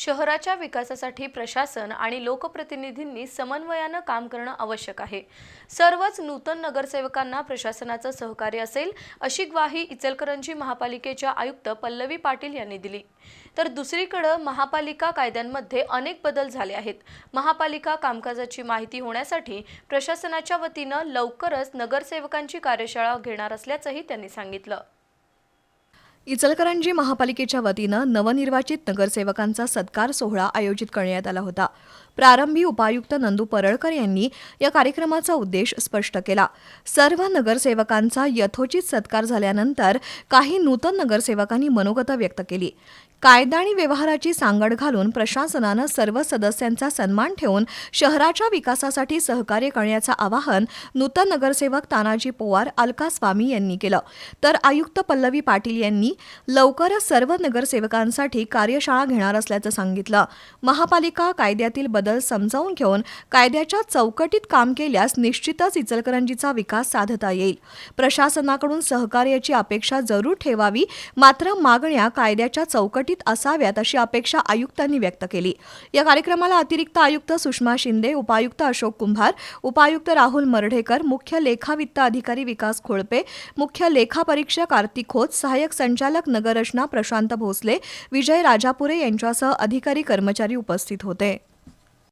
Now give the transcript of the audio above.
शहराच्या विकासासाठी प्रशासन आणि लोकप्रतिनिधींनी समन्वयानं काम करणं आवश्यक आहे। सर्वच नूतन नगरसेवकांना प्रशासनाचं सहकार्य असेल अशी ग्वाही इचलकरंजी महापालिकेच्या आयुक्त पल्लवी पाटील यांनी दिली। तर दुसरीकडे महापालिका कायद्यांमध्ये अनेक बदल झाले आहेत। महापालिका कामकाजाची माहिती होण्यासाठी प्रशासनाच्या वतीनं लवकरच नगरसेवकांची कार्यशाळा घेणार असल्याचंही त्यांनी सांगितलं। इचलकरंजी महापालिकेच्या वतीनं नवनिर्वाचित नगरसेवकांचा सत्कार सोहळा आयोजित करण्यात आला होता। प्रारंभी उपायुक्त नंदू परळकर यांनी या कार्यक्रमाचा उद्देश स्पष्ट केला। सर्व नगरसेवकांचा यथोचित सत्कार झाल्यानंतर काही नूतन नगरसेवकांनी मनोगत व्यक्त केली। कायदा आणि व्यवहाराची सांगड घालून प्रशासनानं सर्व सदस्यांचा सन्मान ठेवून शहराच्या विकासासाठी सहकार्य करण्याचं आवाहन नूतन नगरसेवक तानाजी पोवार अलका स्वामी यांनी केलं। तर आयुक्त पल्लवी पाटील यांनी लवकरच सर्व नगरसेवकांसाठी कार्यशाळा घेणार असल्याचं सांगितलं। महापालिका कायद्यातील बदल समजावून घेऊन कायद्याच्या चौकटीत काम केल्यास निश्चितच इचलकरंजीचा विकास साधता येईल। प्रशासनाकडून सहकार्याची अपेक्षा जरूर ठेवावी, मात्र मागण्या कायद्याच्या चौकटीत असाव्यात अशी अपेक्षा आयुक्तांनी व्यक्त केली। या कार्यक्रमाला अतिरिक्त आयुक्त सुषमा शिंदे, उपायुक्त अशोक कुंभार, उपायुक्त राहुल मर्ढेकर, मुख्य लेखा वित्त अधिकारी विकास खोळपे, मुख्य लेखा परीक्षक कार्तिक खोत, सहाय्यक संचालक नगररचना प्रशांत भोसले, विजय राजापुरे यांच्यासह अधिकारी कर्मचारी उपस्थित होते।